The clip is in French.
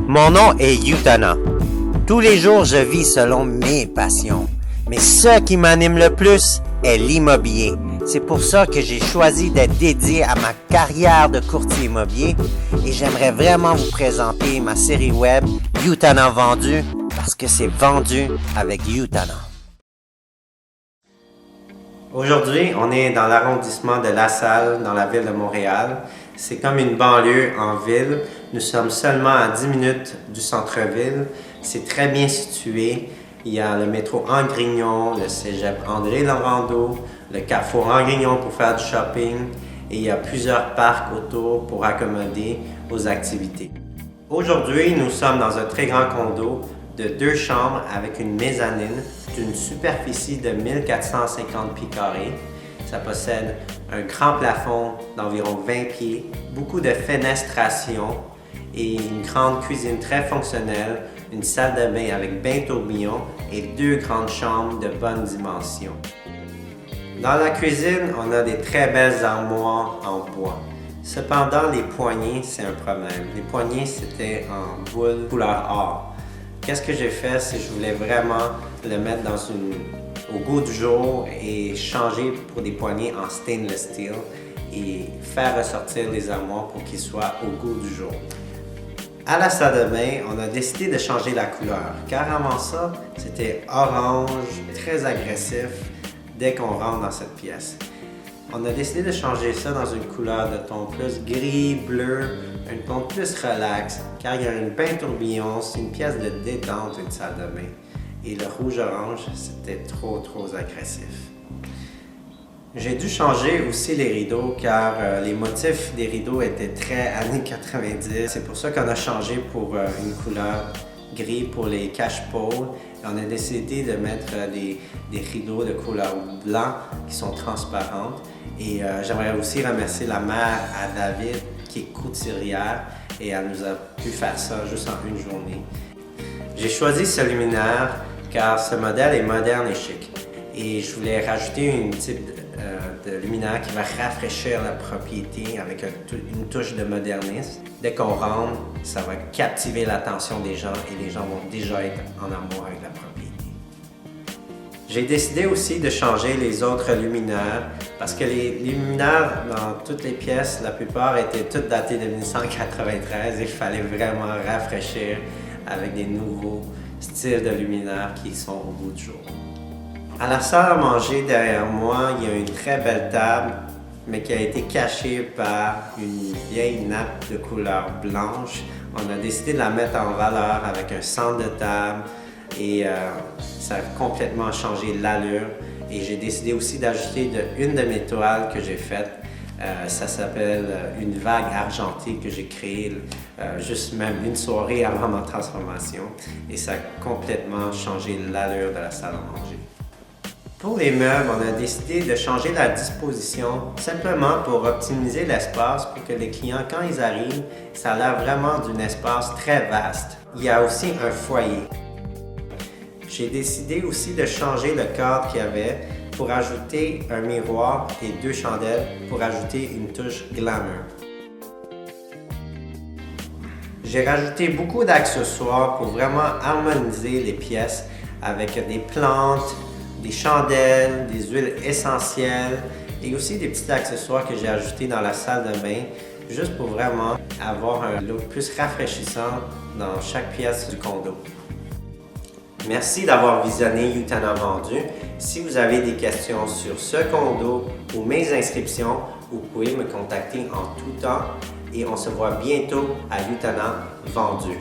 Mon nom est Yutana. Tous les jours, je vis selon mes passions. Mais ce qui m'anime le plus est l'immobilier. C'est pour ça que j'ai choisi d'être dédié à ma carrière de courtier immobilier et j'aimerais vraiment vous présenter ma série web Yutana Vendu parce que c'est vendu avec Yutana. Aujourd'hui, on est dans l'arrondissement de La Salle, dans la ville de Montréal. C'est comme une banlieue en ville. Nous sommes seulement à 10 minutes du centre-ville. C'est très bien situé. Il y a le métro Angrignon, le cégep André-Laurando, le carrefour Angrignon pour faire du shopping et il y a plusieurs parcs autour pour accommoder aux activités. Aujourd'hui, nous sommes dans un très grand condo de 2 chambres avec une mezzanine d'une superficie de 1450 pieds carrés. Ça possède un grand plafond d'environ 20 pieds, beaucoup de fenestration et une grande cuisine très fonctionnelle, une salle de bain avec bain tourbillon et 2 grandes chambres de bonne dimension. Dans la cuisine, on a des très belles armoires en bois. Cependant, les poignées, c'est un problème. Les poignées, c'était en boule couleur or. Qu'est-ce que j'ai fait, c'est que je voulais vraiment le mettre au goût du jour et changer pour des poignées en stainless steel et faire ressortir les armoires pour qu'ils soient au goût du jour. À la salle de bain, on a décidé de changer la couleur, car avant ça, c'était orange, très agressif dès qu'on rentre dans cette pièce. On a décidé de changer ça dans une couleur de ton plus gris, bleu, un ton plus relax, car il y a une bain tourbillon, c'est une pièce de détente, une salle de bain. Et le rouge-orange, c'était trop agressif. J'ai dû changer aussi les rideaux car les motifs des rideaux étaient très années 90. C'est pour ça qu'on a changé pour une couleur gris pour les cache-pôles. On a décidé de mettre des rideaux de couleur blanc qui sont transparentes. Et j'aimerais aussi remercier la mère à David qui est couturière et elle nous a pu faire ça juste en une journée. J'ai choisi ce luminaire car ce modèle est moderne et chic. Et je voulais rajouter une type de luminaire qui va rafraîchir la propriété avec une touche de modernisme. Dès qu'on rentre, ça va captiver l'attention des gens et les gens vont déjà être en amour avec la propriété. J'ai décidé aussi de changer les autres luminaires parce que les luminaires dans toutes les pièces, la plupart étaient toutes datées de 1993 et il fallait vraiment rafraîchir avec des nouveaux styles de luminaires qui sont au bout du jour. À la salle à manger, derrière moi, il y a une très belle table, mais qui a été cachée par une vieille nappe de couleur blanche. On a décidé de la mettre en valeur avec un centre de table et ça a complètement changé l'allure. Et j'ai décidé aussi d'ajouter une de mes toiles que j'ai faites. Ça s'appelle une vague argentée que j'ai créée juste même une soirée avant ma transformation. Et ça a complètement changé l'allure de la salle à manger. Pour les meubles, on a décidé de changer la disposition simplement pour optimiser l'espace pour que les clients, quand ils arrivent, ça a l'air vraiment d'un espace très vaste. Il y a aussi un foyer. J'ai décidé aussi de changer le cadre qu'il y avait pour ajouter un miroir et 2 chandelles pour ajouter une touche glamour. J'ai rajouté beaucoup d'accessoires pour vraiment harmoniser les pièces avec des plantes, des chandelles, des huiles essentielles et aussi des petits accessoires que j'ai ajoutés dans la salle de bain juste pour vraiment avoir un look plus rafraîchissant dans chaque pièce du condo. Merci d'avoir visionné Yutana Vendu. Si vous avez des questions sur ce condo ou mes inscriptions, vous pouvez me contacter en tout temps et on se voit bientôt à Yutana Vendu.